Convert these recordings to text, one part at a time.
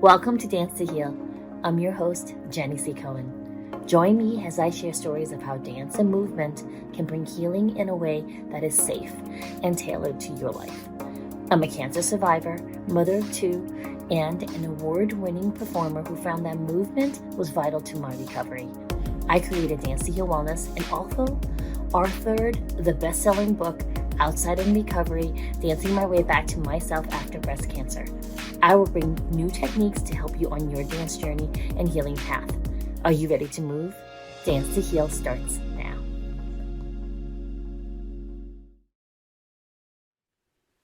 Welcome to Dance to Heal. I'm your host, Jenny C. Cohen. Join me as I share stories of how dance and movement can bring healing in a way that is safe and tailored to your life. I'm a cancer survivor, mother of two, and an award-winning performer who found that movement was vital to my recovery. I created Dance to Heal Wellness and also authored the best-selling book, Outside of Recovery, Dancing My Way Back to Myself After Breast Cancer. I will bring new techniques to help you on your dance journey and healing path. Are you ready to move? Dance to Heal starts now.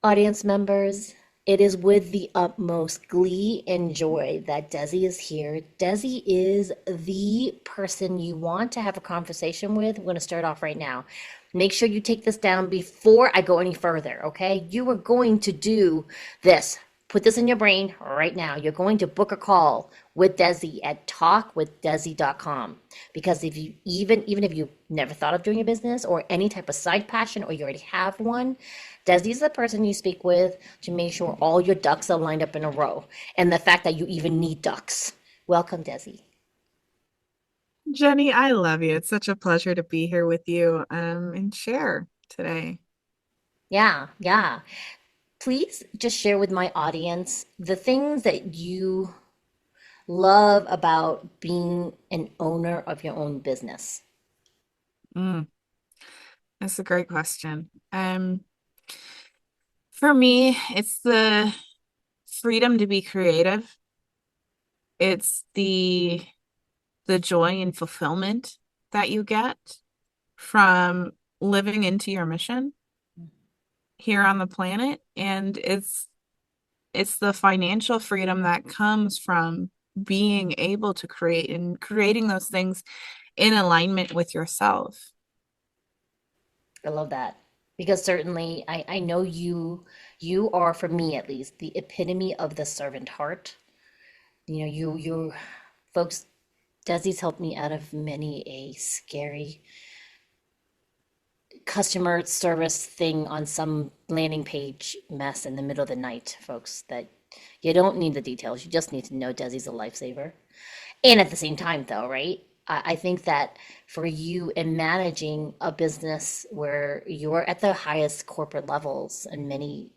Audience members, it is with the utmost glee and joy that Desi is here. Desi is the person you want to have a conversation with. We're going to start off right now. Make sure you take this down before I go any further, okay? You are going to do this. Put this in your brain right now. You're going to book a call with Desi at talkwithdesi.com. Because if you even if you've never thought of doing a business or any type of side passion or you already have one, Desi is the person you speak with to make sure all your ducks are lined up in a row. And the fact that you even need ducks. Welcome, Desi. Jenny, I love you. It's such a pleasure to be here with you and share today. Yeah. Please just share with my audience the things that you love about being an owner of your own business. Mm, that's a great question. For me, it's the freedom to be creative. It's the joy and fulfillment that you get from living into your mission here on the planet. And it's the financial freedom that comes from being able to create and creating those things in alignment with yourself. I love that because certainly I know you are, for me at least, the epitome of the servant heart. You know, you folks, Desi's helped me out of many a scary customer service thing on some landing page mess in the middle of the night, folks, that you don't need the details. You just need to know Desi's a lifesaver. And at the same time, though, right? I think that for you in managing a business where you're at the highest corporate levels and many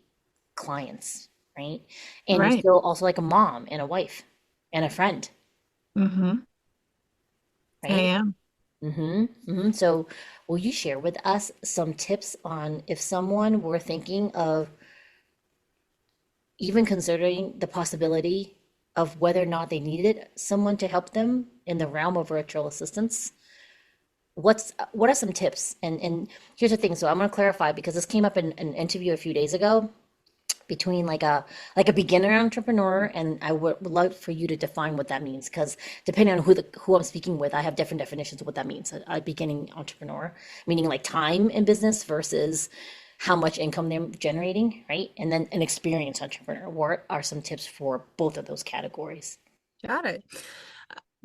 clients, right? And you're Right. still also like a mom and a wife and a friend, Mm-hmm. I right? am. So, will you share with us some tips on if someone were thinking of even considering the possibility of whether or not they needed someone to help them in the realm of virtual assistants? What are some tips? And here's the thing. So I'm going to clarify because this came up in an interview a few days ago between like a beginner entrepreneur, and I would love for you to define what that means because depending on who I'm speaking with, I have different definitions of what that means. A beginning entrepreneur, meaning like time in business versus how much income they're generating, right? And then an experienced entrepreneur. What are some tips for both of those categories? Got it.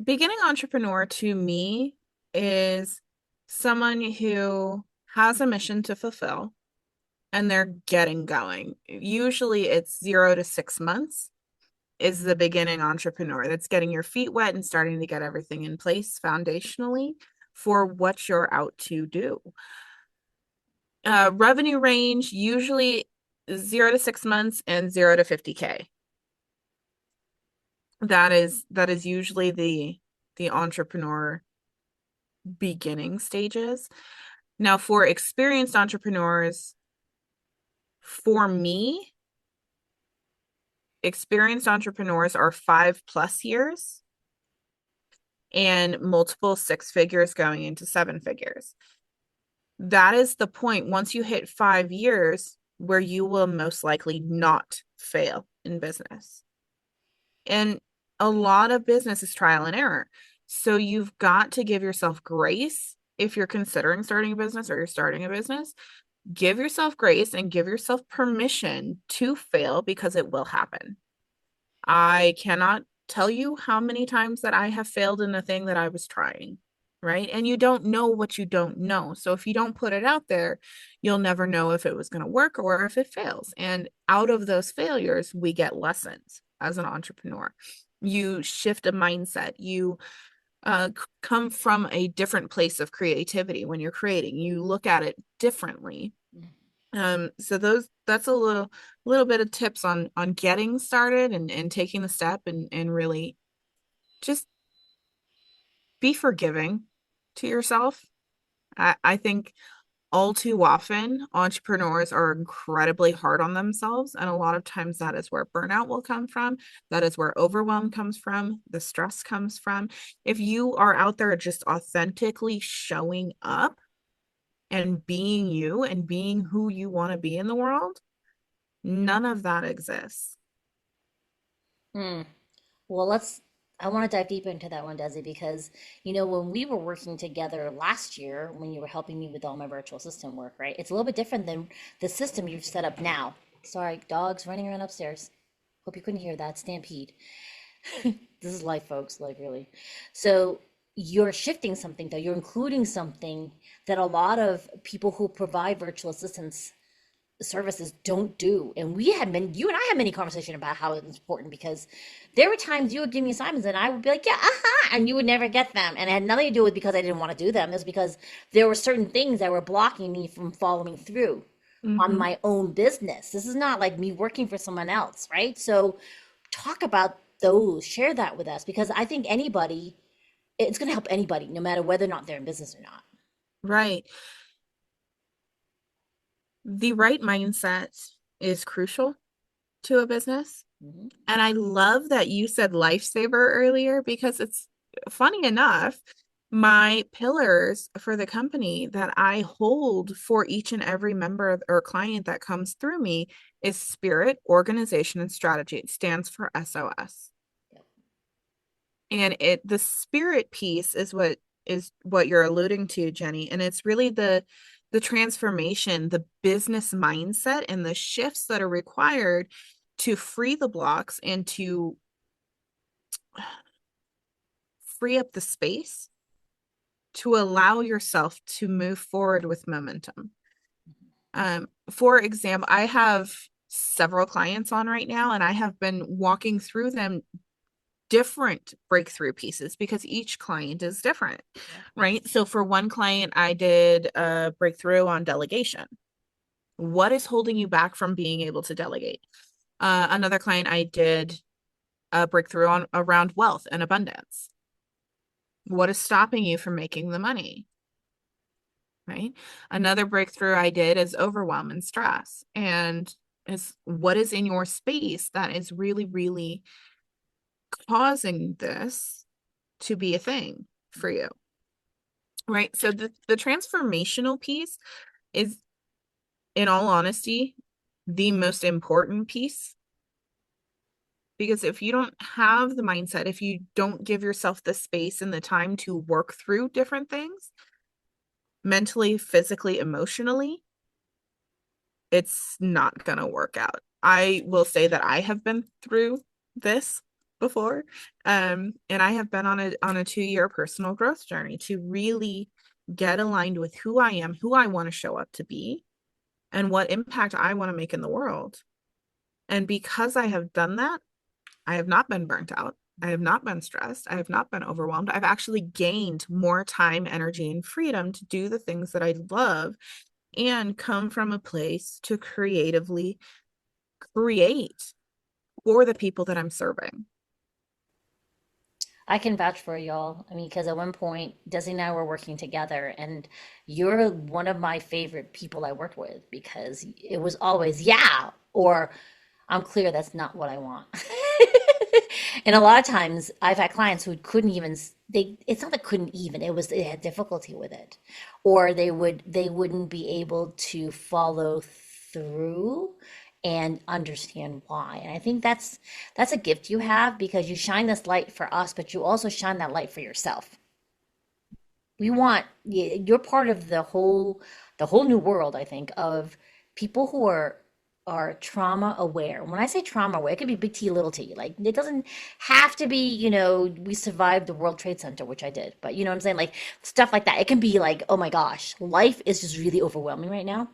Beginning entrepreneur to me is someone who has a mission to fulfill and they're getting going. Usually it's 0 to 6 months is the beginning entrepreneur that's getting your feet wet and starting to get everything in place foundationally for what you're out to do. Revenue range usually 0 to 6 months and 0 to 50K. That is usually the entrepreneur beginning stages. Now, for experienced entrepreneurs, for me, experienced entrepreneurs are 5+ years and multiple 6 figures going into 7 figures. That is the point once you hit 5 years where you will most likely not fail in business. And a lot of business is trial and error. So you've got to give yourself grace if you're considering starting a business or you're starting a business. Give yourself grace and give yourself permission to fail because it will happen. I cannot tell you how many times that I have failed in a thing that I was trying, right? And you don't know what you don't know. So if you don't put it out there, you'll never know if it was going to work or if it fails. And out of those failures, we get lessons. as an entrepreneur. You shift a mindset. You come from a different place of creativity when you're creating. You look at it differently. So that's a little bit of tips on getting started and taking the step and really just be forgiving to yourself. I think all too often entrepreneurs are incredibly hard on themselves, and a lot of times that is where burnout will come from. That is where overwhelm comes from, the stress comes from. If you are out there just authentically showing up and being you and being who you want to be in the world, none of that exists. Hmm. Well, I want to dive deeper into that one, Desi, because, when we were working together last year, when you were helping me with all my virtual assistant work, right? It's a little bit different than the system you've set up now. Sorry, dogs running around upstairs. Hope you couldn't hear that stampede. This is life, folks, life really. So you're shifting something, though. You're including something that a lot of people who provide virtual assistants services don't do. And you and I had many conversation about how it's important, because there were times you would give me assignments and I would be like, yeah, and you would never get them. And it had nothing to do with because I didn't want to do them. It was because there were certain things that were blocking me from following through on Hmm. my own business. This is not like me working for someone else, right? So talk about those, share that with us, because I think it's going to help anybody, no matter whether or not they're in business or not. Right. The right mindset is crucial to a business. Mhm. And I love that you said lifesaver earlier because it's funny enough, my pillars for the company that I hold for each and every member or client that comes through me is spirit, organization, and strategy. It stands for SOS. Yep. And the spirit piece is what you're alluding to, Jenny. And it's really the transformation, the business mindset, and the shifts that are required to free the blocks and to free up the space to allow yourself to move forward with momentum. For example, I have several clients on right now, and I have been walking through them different breakthrough pieces because each client is different, Yeah. right? So for one client, I did a breakthrough on delegation. What is holding you back from being able to delegate? Another client, I did a breakthrough on around wealth and abundance. What is stopping you from making the money? Right? Another breakthrough I did is overwhelm and stress. And is what is in your space that is really, really causing this to be a thing for you? Right. So the transformational piece is, in all honesty, the most important piece. Because if you don't have the mindset, if you don't give yourself the space and the time to work through different things mentally, physically, emotionally, it's not going to work out. I will say that I have been through this before. And I have been on a 2 year personal growth journey to really get aligned with who I am, who I want to show up to be, and what impact I want to make in the world. And because I have done that, I have not been burnt out. I have not been stressed. I have not been overwhelmed. I've actually gained more time, energy, and freedom to do the things that I love and come from a place to creatively create for the people that I'm serving. I can vouch for y'all. I mean, because at one point, Desi and I were working together, and you're one of my favorite people I worked with, because it was always, yeah, or I'm clear that's not what I want. And a lot of times I've had clients who couldn't even it's not that couldn't even, it was they had difficulty with it. Or they wouldn't be able to follow through and understand why. And I think that's a gift you have, because you shine this light for us, but you also shine that light for yourself. You're part of the whole new world, I think, of people who are trauma aware. When I say trauma aware, it could be big T, little t. Like, it doesn't have to be, we survived the World Trade Center, which I did. But you know what I'm saying? Like, stuff like that. It can be like, oh my gosh, life is just really overwhelming right now,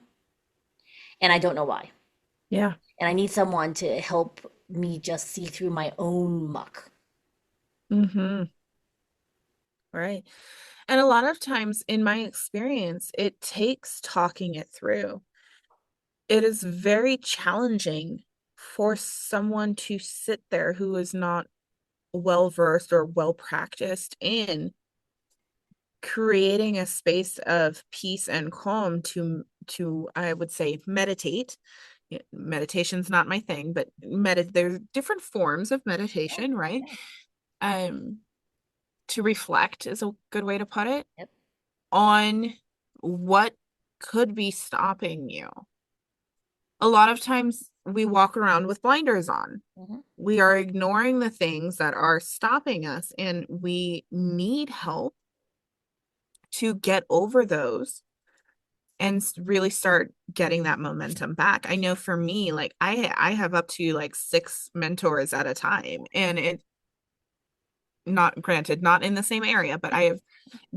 and I don't know why. Yeah. And I need someone to help me just see through my own muck. Mm-hmm. Right. And a lot of times, in my experience, it takes talking it through. It is very challenging for someone to sit there who is not well versed or well practiced in creating a space of peace and calm to I would say meditate. Yeah, meditation's not my thing, but there's different forms of Yeah, meditation, right? yeah, Um, to reflect is a good way to put it yep. on what could be stopping you. A lot of times we walk around with blinders on. Hmm. We are ignoring the things that are stopping us, and we need help to get over those and really start getting that momentum back. I know for me, like I have up to like 6 mentors at a time, and it not granted, not in the same area, but I have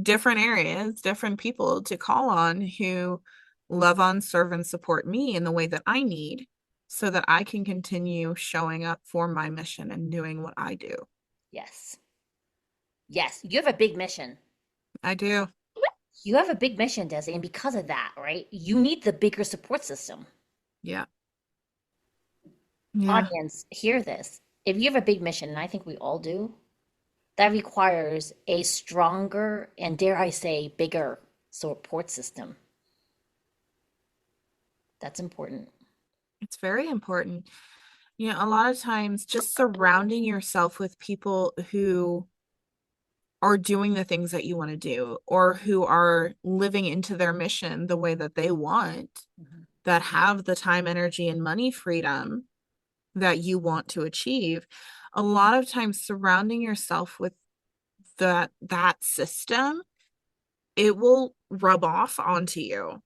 different areas, different people to call on who love on, serve, and support me in the way that I need so that I can continue showing up for my mission and doing what I do. Yes. Yes. You have a big mission. I do. You have a big mission, Desi, and because of that, right, you need the bigger support system. Yeah. Yeah. Audience, hear this. If you have a big mission, and I think we all do, that requires a stronger and, dare I say, bigger support system. That's important. It's very important. You know, a lot of times just surrounding yourself with people who are doing the things that you want to do or who are living into their mission the way that they want, Mhm. that have the time, energy, and money freedom that you want to achieve. A lot of times surrounding yourself with that system, it will rub off onto you.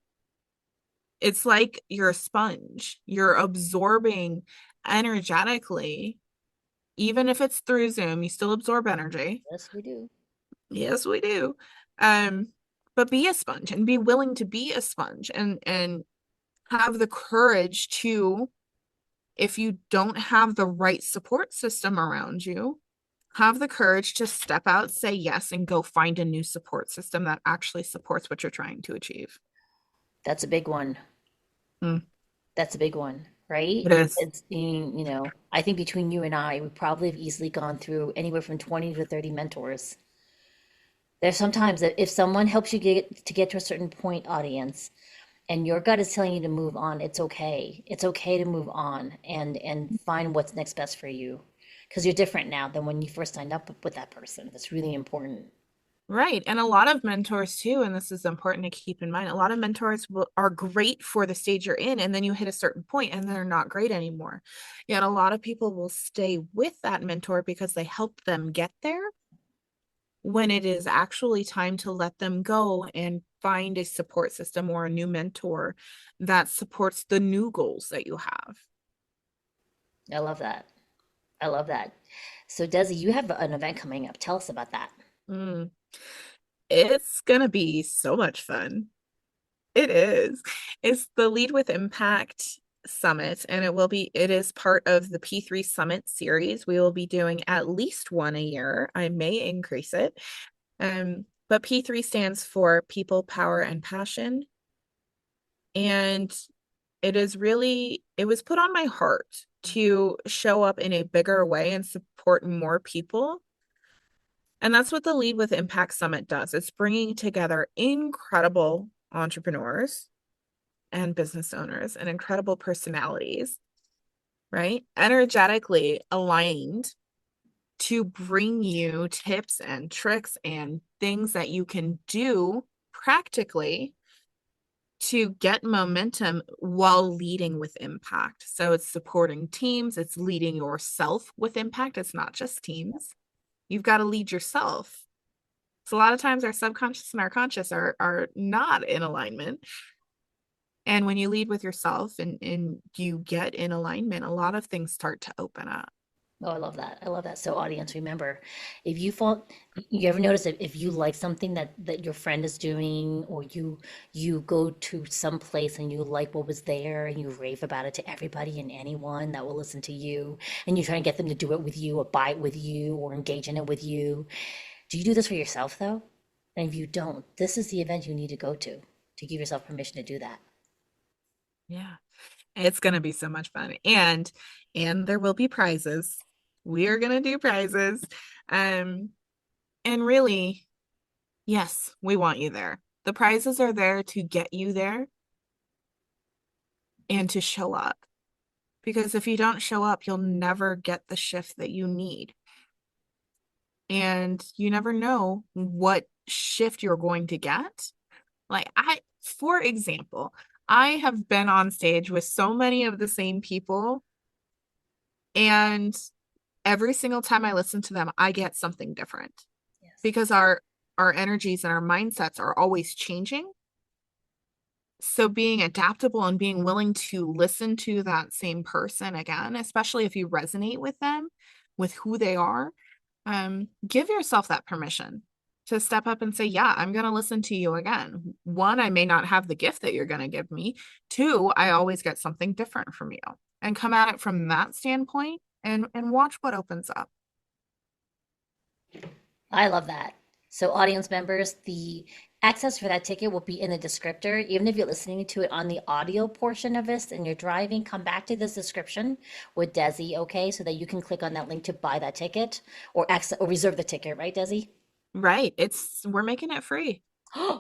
It's like you're a sponge. You're absorbing energetically. Even if it's through Zoom, you still absorb energy. Yes, we do. Yes, we do. Um, but be a sponge and be willing to be a sponge and have the courage to, if you don't have the right support system around you, have the courage to step out, say yes, and go find a new support system that actually supports what you're trying to achieve. That's a big one. Mm, That's a big one, right? it is. It's, I think between you and I, we probably have easily gone through anywhere from 20 to 30 mentors. There's sometimes that if someone helps you get to a certain point, audience, and your gut is telling you to move on, it's okay. It's okay to move on and find what's next best for you. Because you're different now than when you first signed up with that person. That's really important. Right. And a lot of mentors too, and this is important to keep in mind, a lot of mentors are great for the stage you're in, and then you hit a certain point and they're not great anymore. Yet a lot of people will stay with that mentor because they helped them get there when it is actually time to let them go and find a support system or a new mentor that supports the new goals that you have. I love that. I love that. So, Desi, you have an event coming up. Tell us about that. Mm. It's gonna be so much fun. It is. It's the Lead with Impact Summit, and it is part of the P3 Summit series. We will be doing at least one a year. I may increase it. But P3 stands for People, Power, and Passion. And it was put on my heart to show up in a bigger way and support more people. And that's what the Lead with Impact Summit does. It's bringing together incredible entrepreneurs and business owners and incredible personalities, right? Energetically aligned to bring you tips and tricks and things that you can do practically to get momentum while leading with impact. So it's supporting teams, it's leading yourself with impact. It's not just teams. You've got to lead yourself. So a lot of times our subconscious and our conscious are not in alignment. And when you lead with yourself and you get in alignment, a lot of things start to open up. Oh, I love that. I love that. So, audience, remember, if you fall, you ever notice that if you like something that your friend is doing, or you go to some place and you like what was there and you rave about it to everybody and anyone that will listen to you, and you try and get them to do it with you or buy it with you or engage in it with you. Do you do this for yourself though? And if you don't, this is the event you need to go to give yourself permission to do that. Yeah. It's going to be so much fun. And there will be prizes. We are going to do prizes. Um and really, yes, we want you there. The prizes are there to get you there and to show up. Because if you don't show up, you'll never get the shift that you need. And you never know what shift you're going to get. For example, I have been on stage with so many of the same people, and every single time I listen to them, I get something different Yes. because our energies and our mindsets are always changing. So being adaptable and being willing to listen to that same person again, especially if you resonate with them, with who they are, give yourself that permission to step up and say, yeah, I'm going to listen to you again. One, I may not have the gift that you're going to give me. Two, I always get something different from you, and come at it from that standpoint and watch what opens up. I love that. So, audience members, the access for that ticket will be in the descriptor. Even if you're listening to it on the audio portion of this and you're driving, come back to this description with Desi, okay? So that you can click on that link to buy that ticket or access or reserve the ticket, right, Desi? Right. We're making it free.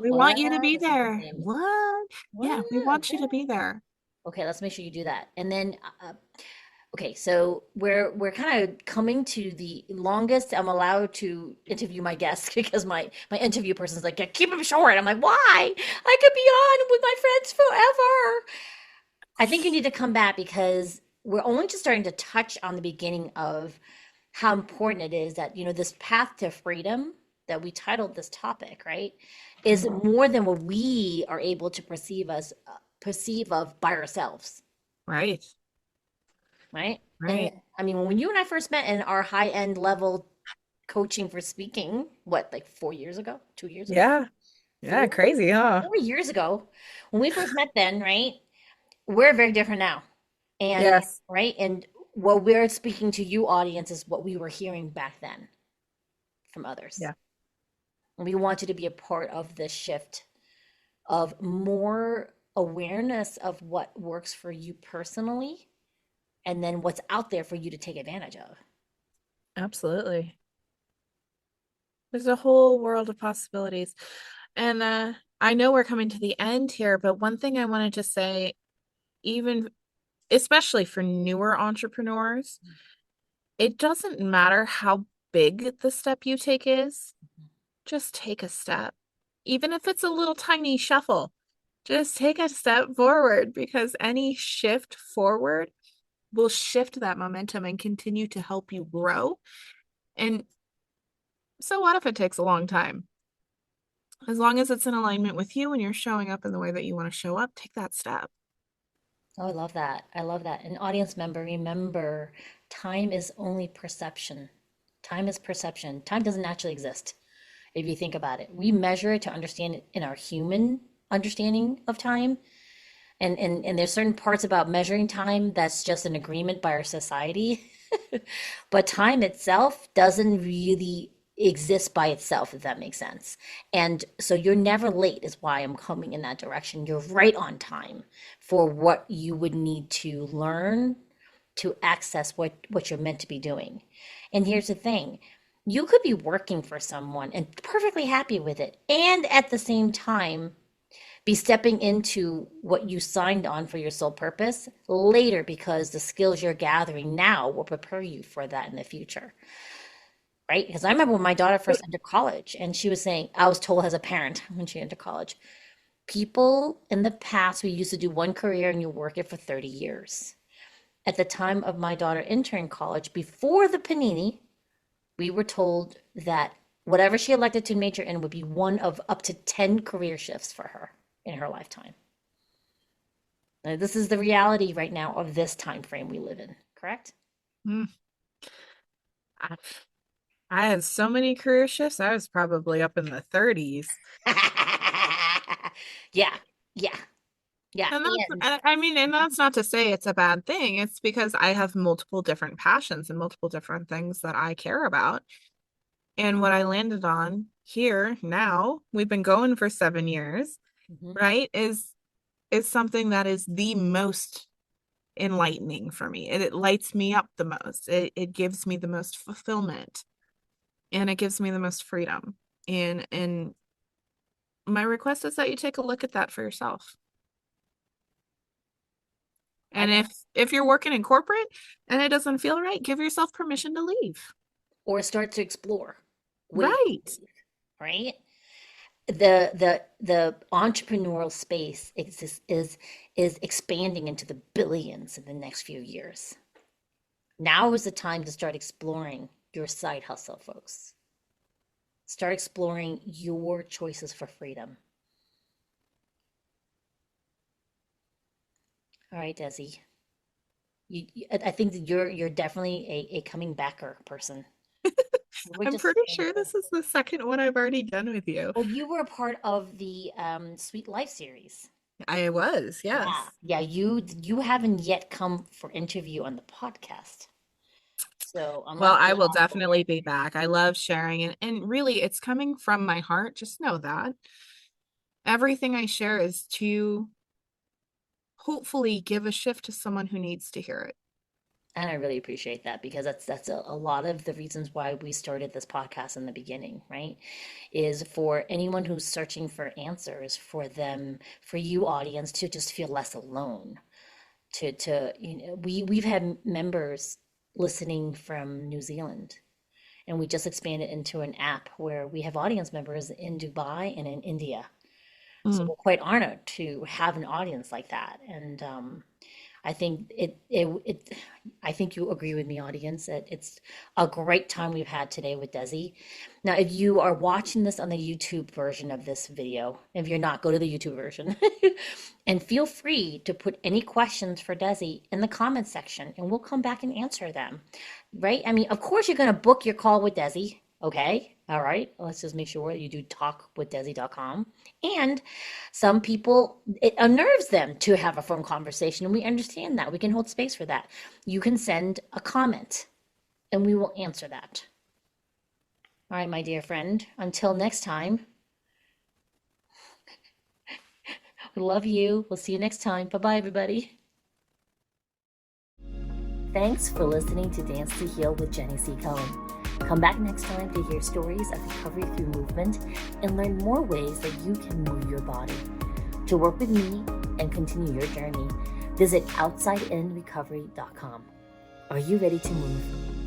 We want you to What? be This is the there. name. What? Yeah, we What? want you to be there. Okay, let's make sure you do that. And then okay, so we're kind of coming to the longest I'm allowed to interview my guests because my interview person's like, "Yeah, keep them short." I'm like, "Why? I could be on with my friends forever." I think you need to come back because we're only just starting to touch on the beginning of how important it is that, this path to freedom that we titled this topic, right, is Mhm. more than what we are able to perceive of by ourselves, Right. right? And Right. I mean, when you and I first met in our high end level coaching for speaking, what, like 4 years ago, 2 years ago, Yeah. Yeah, four, crazy, huh? 4 years ago, when we first met then, right? We're very different now. And, Yes. right? And what we're speaking to you, audience, is what we were hearing back then from others. Yeah, And we want you to be a part of this shift of more awareness of what works for you personally and then what's out there for you to take advantage of. absolutely. There's a whole world of possibilities. And I know we're coming to the end here, but one thing I wanted to say, even especially for newer entrepreneurs, it doesn't matter how big the step you take is, just take a step. Even if it's a little tiny shuffle, just take a step forward, because any shift forward will shift that momentum and continue to help you grow. And so what if it takes a long time? As long as it's in alignment with you and you're showing up in the way that you want to show up, take that step. Oh, I love that. I love that. An audience member, remember, time is only perception. Time is perception. Time doesn't actually exist if you think about it. We measure it to understand it in our human understanding of time. And there's certain parts about measuring time that's just an agreement by our society. But time itself doesn't really exist by itself, if that makes sense. And so you're never late, is why I'm coming in that direction. You're right on time for what you would need to learn to access what you're meant to be doing. And here's the thing. You could be working for someone and perfectly happy with it, and at the same time be stepping into what you signed on for your sole purpose later because the skills you're gathering now will prepare you for that in the future. Right? Because I remember when my daughter first entered college and she was saying, I was told as a parent when she entered college, people in the past, we used to do one career and you work it for 30 years. At the time of my daughter entering college, before the panini, we were told that whatever she elected to major in would be one of up to 10 career shifts for her in her lifetime. Now, this is the reality right now of this time frame we live in, correct? Mm. I, I had so many career shifts. I was probably up in the 30s. Yeah, yeah, yeah. And And I mean, and that's not to say it's a bad thing. It's because I have multiple different passions and multiple different things that I care about. And what I landed on here now, we've been going for 7 years, mhm. right? Is something that is the most enlightening for me. It lights me up the most. It gives me the most fulfillment and it gives me the most freedom. And my request is that you take a look at that for yourself. I And if you're working in corporate and it doesn't feel right, give yourself permission to leave. or start to explore ways, Right. right? The entrepreneurial space is expanding into the billions in the next few years. Now is the time to start exploring your side hustle, folks. Start exploring your choices for freedom. All right, Desi. I think that you're definitely a coming backer person. We're I'm just pretty sure this is the second one I've already done with you. well, you were a part of the Sweet Life series. I was, Yeah, yes. yeah. You haven't yet come for interview on the podcast, so I'm Well, not I sure will how. definitely be back. I love sharing and really it's coming from my heart. Just know that everything I share is to hopefully give a shift to someone who needs to hear it. And I really appreciate that because that's a lot of the reasons why we started this podcast in the beginning, right? Is for anyone who's searching for answers, for them, for you audience to just feel less alone. We've had members listening from New Zealand, and we just expanded into an app where we have audience members in Dubai and in India. So Mm, we're quite honored to have an audience like that. And I think I think you agree with me, audience, that it's a great time we've had today with Desi. Now, if you are watching this on the YouTube version of this video, if you're not, go to the YouTube version and feel free to put any questions for Desi in the comment section and we'll come back and answer them. Right? I mean, of course, you're going to book your call with Desi. Okay. All right. Let's just make sure you do talkwithdesi.com. And some people, it unnerves them to have a phone conversation, and we understand that. We can hold space for that. You can send a comment, and we will answer that. All right, my dear friend, until next time, we love you. We'll see you next time. Bye bye, everybody. Thanks for listening to Dance to Heal with Jenny C. Cohen. Come back next time to hear stories of recovery through movement and learn more ways that you can move your body. To work with me and continue your journey, visit OutsideInRecovery.com. Are you ready to move?